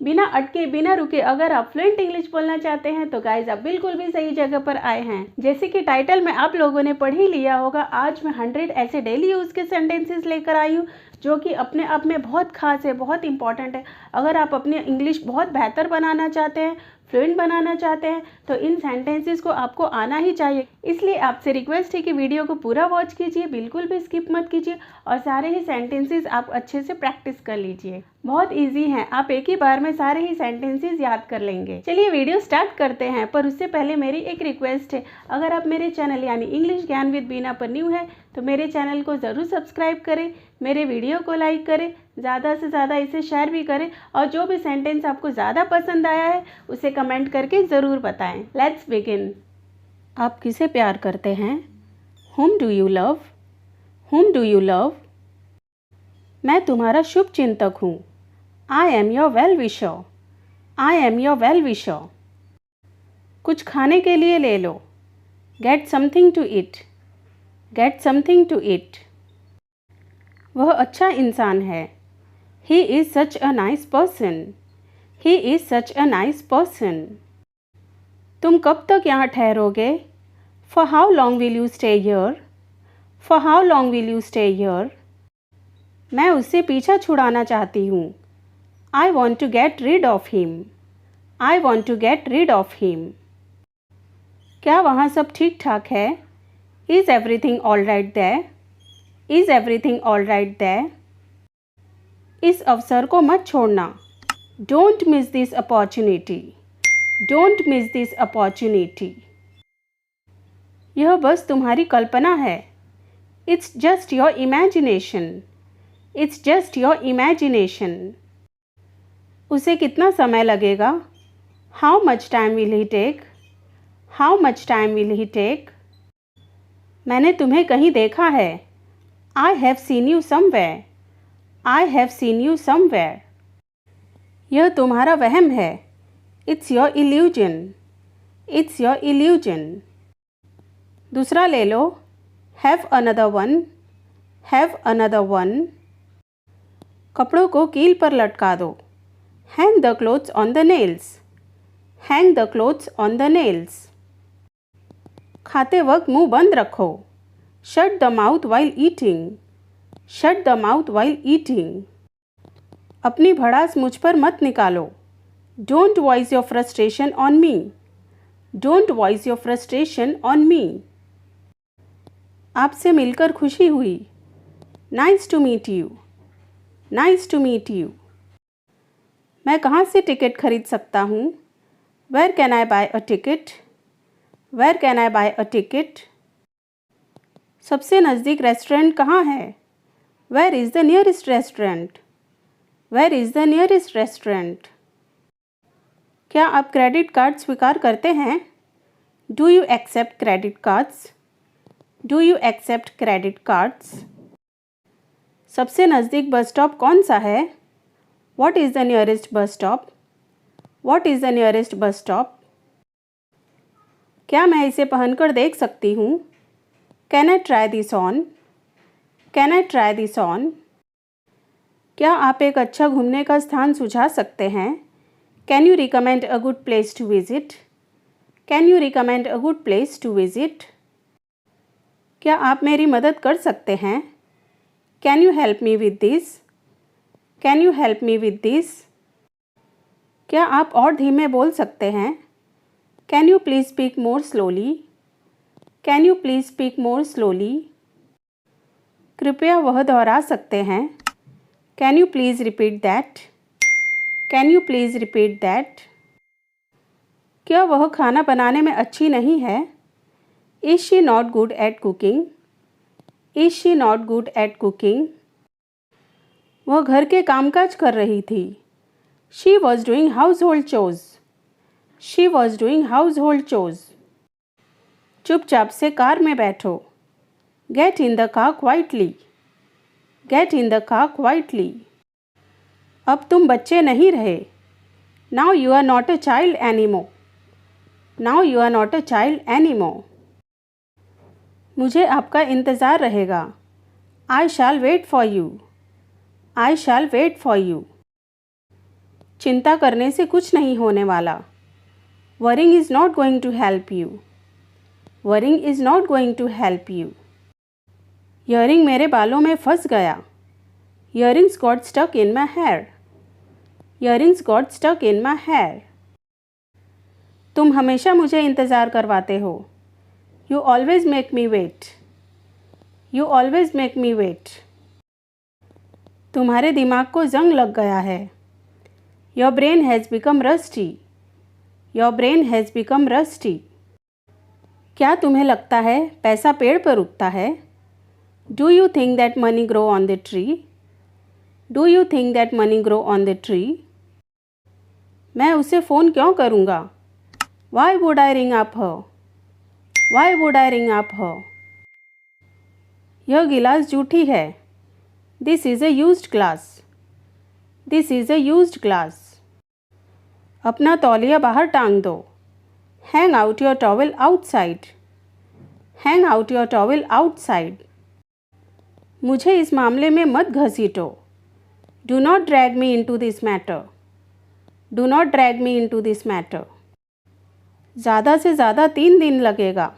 बिना अटके बिना रुके अगर आप फ्लुएंट इंग्लिश बोलना चाहते हैं तो गाइज आप बिल्कुल भी सही जगह पर आए हैं। जैसे कि टाइटल में आप लोगों ने पढ़ ही लिया होगा, आज मैं 100 ऐसे डेली यूज़ के सेंटेंसेस लेकर आई हूँ जो कि अपने आप में बहुत खास है, बहुत इंपॉर्टेंट है। अगर आप अपनी इंग्लिश बहुत बेहतर बनाना चाहते हैं, फ्लुएंट बनाना चाहते हैं, तो इन सेंटेंसेस को आपको आना ही चाहिए। इसलिए आपसे रिक्वेस्ट है कि वीडियो को पूरा वॉच कीजिए, बिल्कुल भी स्किप मत कीजिए और सारे ही सेंटेंसेस आप अच्छे से प्रैक्टिस कर लीजिए। बहुत इजी हैं, आप एक ही बार में सारे ही सेंटेंसेस याद कर लेंगे। चलिए वीडियो स्टार्ट करते हैं, पर उससे पहले मेरी एक रिक्वेस्ट है, अगर आप मेरे चैनल यानी इंग्लिश ज्ञान विद बीना पर न्यू है तो मेरे चैनल को ज़रूर सब्सक्राइब करें, मेरे वीडियो को लाइक करें, ज़्यादा से ज़्यादा इसे शेयर भी करें और जो भी सेंटेंस आपको ज़्यादा पसंद आया है उसे कमेंट करके ज़रूर बताएं। Let's begin. आप किसे प्यार करते हैं? Whom do you love? Whom do you love? मैं तुम्हारा शुभ चिंतक हूँ। I am your well wisher. I am your well wisher. कुछ खाने के लिए ले लो। Get something to eat. Get something to eat. वह अच्छा इंसान है। He is such a nice person. He is such a nice person. तुम कब तक यहाँ ठहरोगे? For how long will you stay here? For how long will you stay here? मैं उससे पीछा छुड़ाना चाहती हूँ। I want to get rid of him. I want to get rid of him. क्या वहाँ सब ठीक ठाक है? Is everything all right there? Is everything all right there? इस अवसर को मत छोड़ना। Don't miss this opportunity. Don't miss this opportunity. यह बस तुम्हारी कल्पना है। It's just your imagination. It's just your imagination. उसे कितना समय लगेगा? How much time will he take? How much time will he take? मैंने तुम्हें कहीं देखा है। I have seen you somewhere. I have seen you somewhere. यह तुम्हारा वहम है। It's your illusion. It's your illusion. दूसरा ले लो। Have another one. Have another one. कपड़ों को कील पर लटका दो। Hang the clothes on the nails. Hang the clothes on the nails. खाते वक्त मुंह बंद रखो। Shut the mouth while eating. Shut the mouth while eating. अपनी भड़ास मुझ पर मत निकालो। Don't voice your frustration on me. Don't voice your frustration on me. आपसे मिलकर खुशी हुई। Nice to meet you. Nice to meet you. मैं कहाँ से टिकट खरीद सकता हूँ? Where can I buy a ticket? Where can I buy a ticket? सबसे नज़दीक रेस्टोरेंट कहाँ है? Where is the nearest restaurant? Where is the nearest restaurant? क्या आप क्रेडिट कार्ड स्वीकार करते हैं? Do you accept credit cards? Do you accept credit cards? सबसे नज़दीक बस स्टॉप कौन सा है? What is the nearest bus stop? What is the nearest bus stop? क्या मैं इसे पहनकर देख सकती हूँ? Can I try this on? Can I try this on? क्या आप एक अच्छा घूमने का स्थान सुझा सकते हैं? Can you recommend a good place to visit? Can you recommend a good place to visit? क्या आप मेरी मदद कर सकते हैं? Can you help me with this? Can you help me with this? क्या आप और धीमे बोल सकते हैं? Can you please speak more slowly? Can you please speak more slowly? कृपया वह दोहरा सकते हैं? Can you please repeat that? Can you please repeat that? क्या वह खाना बनाने में अच्छी नहीं है? Is she not good at cooking? Is she not good at cooking? वह घर के कामकाज कर रही थी। She was doing household chores. She was doing household chores. चुपचाप से कार में बैठो। Get in the car quietly. Get in the car quietly. अब तुम बच्चे नहीं रहे। Now you are not a child anymore. Now you are not a child anymore. मुझे आपका इंतज़ार रहेगा। I shall wait for you. I shall wait for you. चिंता करने से कुछ नहीं होने वाला। Worrying is not going to help you. Worrying is not going to help you. Earring मेरे बालों में फंस गया। Earrings got stuck in my hair. Earrings got stuck in my hair. तुम हमेशा मुझे इंतज़ार करवाते हो। You always make me wait. You always make me wait. तुम्हारे दिमाग को जंग लग गया है। Your brain has become rusty. Your brain has become rusty. क्या तुम्हें लगता है पैसा पेड़ पर उगता है? Do you think that money grow on the tree? Do you think that money grow on the tree? मैं उसे फ़ोन क्यों करूँगा? Why would I ring up her? Why would I ring up her? यह गिलास जूठी है। This is a used glass. This is a used glass. अपना तौलिया बाहर टांग दो। Hang out your towel outside. Hang out your towel outside. मुझे इस मामले में मत घसीटो। Do not drag me into this matter. Do not drag me into this matter. ज़्यादा से ज़्यादा 3 दिन लगेगा।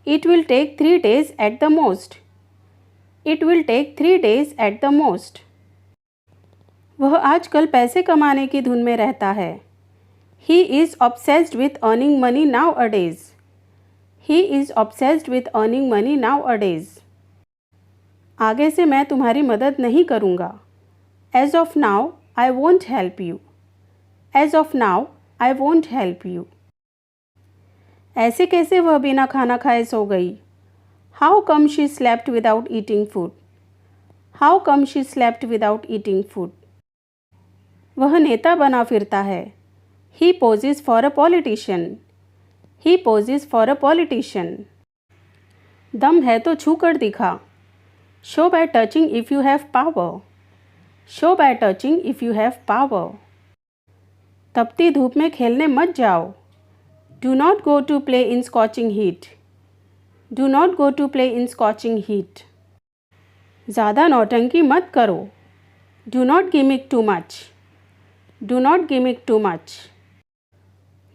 It will take 3 days at the most. It will take 3 days at the most. वह आजकल पैसे कमाने की धुन में रहता है। He is obsessed with earning money nowadays. He is obsessed with earning money nowadays. आगे से मैं तुम्हारी मदद नहीं करूँगा। As of now, I won't help you. As of now, I won't help you. ऐसे कैसे वह बिना खाना खाए सो गई? How come she slept without eating food? How come she slept without eating food? वह नेता बना फिरता है। He poses for a politician. He poses for a politician. दम है तो छू कर दिखा। Show by touching if you have power. Show by touching if you have power. तपती धूप में खेलने मत जाओ। Do not go to play in scorching heat. Do not go to play in scorching heat. ज़्यादा नौटंकी मत करो। Do not gimmick too much. Do not gimmick too much.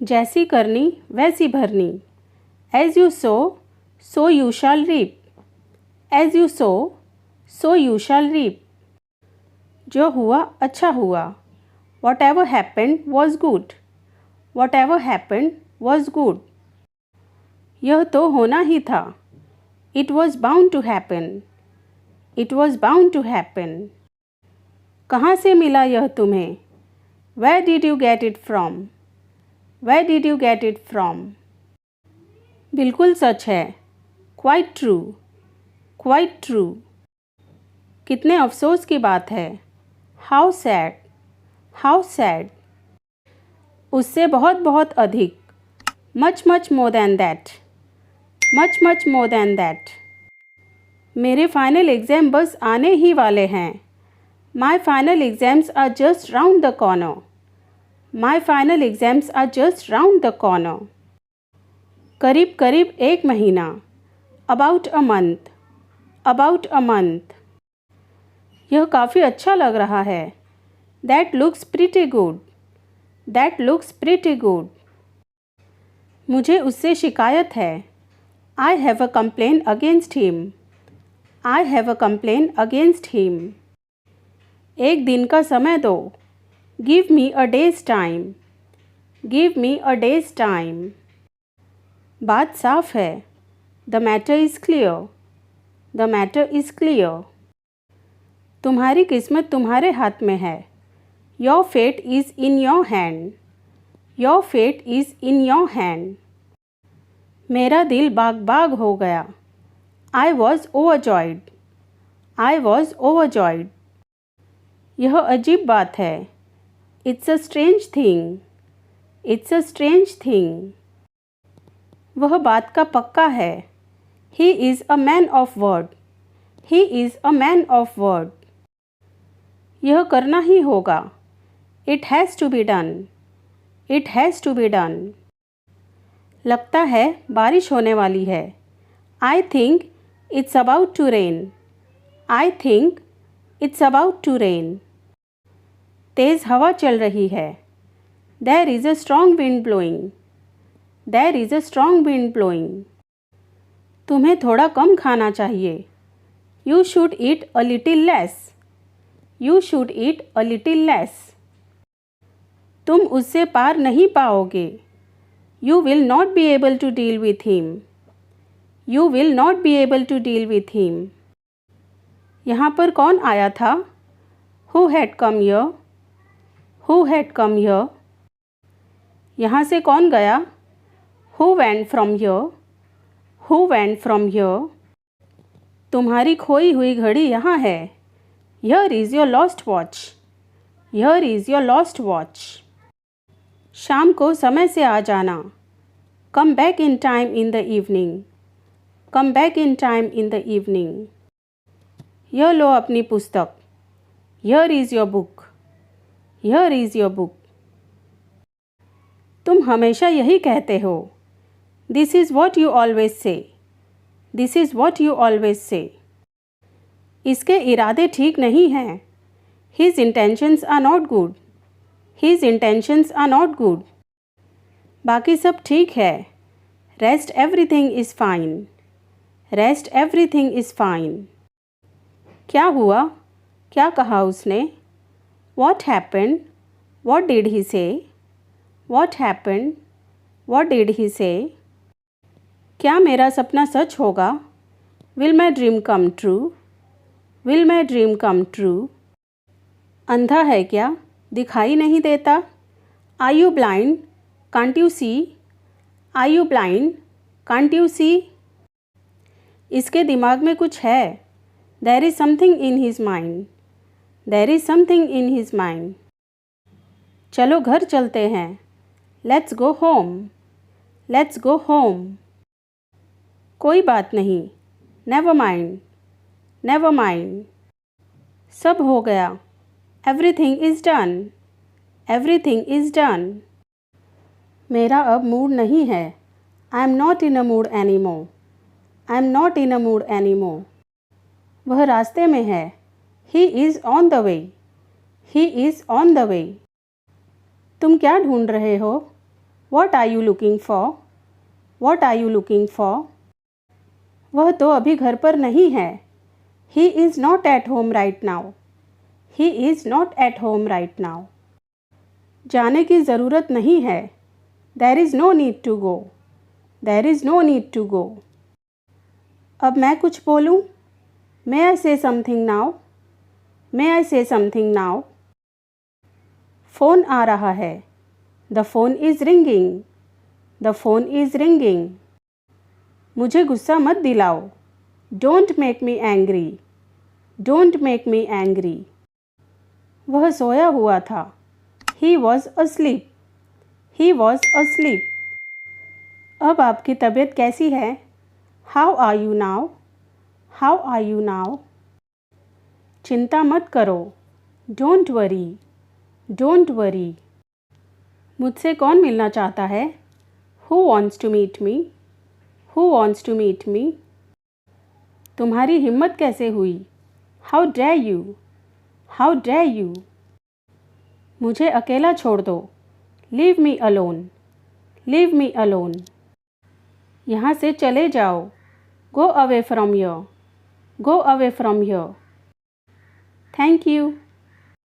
जैसी करनी वैसी भरनी। As you sow, so you shall reap. As you sow, so you shall reap. जो हुआ अच्छा हुआ। Whatever happened was good. Whatever happened was good. यह तो होना ही था। It was bound to happen. It was bound to happen. कहाँ से मिला यह तुम्हें? Where did you get it from? Where did you get it from? बिल्कुल सच है। Quite true. Quite true. कितने अफसोस की बात है। How sad. How sad. उससे बहुत बहुत अधिक। Much much more than that. Much much more than that. मेरे फाइनल एग्ज़ाम बस आने ही वाले हैं। My final exams are just round the corner. My final exams are just round the corner. करीब करीब 1 महीना। About a month. About a month. यह काफ़ी अच्छा लग रहा है। That looks pretty good. That looks pretty good. मुझे उससे शिकायत है। I have a complaint against him. I have a complaint against him. एक दिन का समय दो। Give me a day's time. Give me a day's time. बात साफ है। The matter is clear. The matter is clear. तुम्हारी किस्मत तुम्हारे हाथ में है। Your fate is in your hand. Your fate is in your hand. मेरा दिल बाग बाग हो गया। I was overjoyed. I was overjoyed. यह अजीब बात है। It's a strange thing. It's a strange thing. वह बात का पक्का है। He is a man of word. He is a man of word. यह करना ही होगा। It has to be done. It has to be done. लगता है बारिश होने वाली है। I think it's about to rain. I think it's about to rain. तेज़ हवा चल रही है। There is a strong wind blowing. There is a strong wind blowing. तुम्हें थोड़ा कम खाना चाहिए। You should eat a little less. You should eat a little less. तुम उससे पार नहीं पाओगे। You will not be able to deal with him. You will not be able to deal with him. यहाँ पर कौन आया था? Who had come here? Who had come here? यहाँ से कौन गया? Who went from here? Who went from here? तुम्हारी खोई हुई घड़ी यहाँ है। Here is your lost watch. Here is your lost watch. शाम को समय से आ जाना। Come back in time in the evening. Come back in time in the evening. यह लो अपनी पुस्तक। Here is your book. Here is your book. तुम हमेशा यही कहते हो। This is what you always से। This is what you always say. इसके इरादे ठीक नहीं हैं। His intentions are not good. His intentions are not good. बाकी सब ठीक है। Rest everything is fine. Rest everything is fine. क्या हुआ? क्या कहा उसने? What happened? What did he say? What happened? What did he say? क्या मेरा सपना सच होगा? Will my dream come true? Will my dream come true? अंधा है क्या? दिखाई नहीं देता? Are you blind? Can't you see? Are you blind? Can't you see? इसके दिमाग में कुछ है। There is something in his mind. There is something in his mind. चलो घर चलते हैं। Let's go home. Let's go home. कोई बात नहीं। Never mind. Never mind. सब हो गया। Everything is done. Everything is done. मेरा अब मूड नहीं है। I am not in a mood any more. I am not in a mood any more. वह रास्ते में है। He is on the way. He is on the way. तुम क्या ढूंढ रहे हो? What are you looking for? What are you looking for? वह तो अभी घर पर नहीं है। He is not at home right now. He is not at home right now. जाने की ज़रूरत नहीं है। There is no need to go. There is no need to go. अब मैं कुछ बोलूँ? मे आई से समथिंग नाउ? मे आई से समथिंग नाउ? फ़ोन आ रहा है। The phone is ringing. The phone is ringing. मुझे गुस्सा मत दिलाओ। Don't make me angry. Don't make me angry. वह सोया हुआ था। He was asleep। He was asleep। अब आपकी तबीयत कैसी है? How are you now? How are you now? चिंता मत करो। Don't worry. Don't worry. मुझसे कौन मिलना चाहता है? Who wants to meet me? Who wants to meet me? तुम्हारी हिम्मत कैसे हुई? How dare you? How dare you? मुझे अकेला छोड़ दो। Leave me alone. Leave me alone. यहाँ से चले जाओ। Go away from here. Go away from here. Thank you.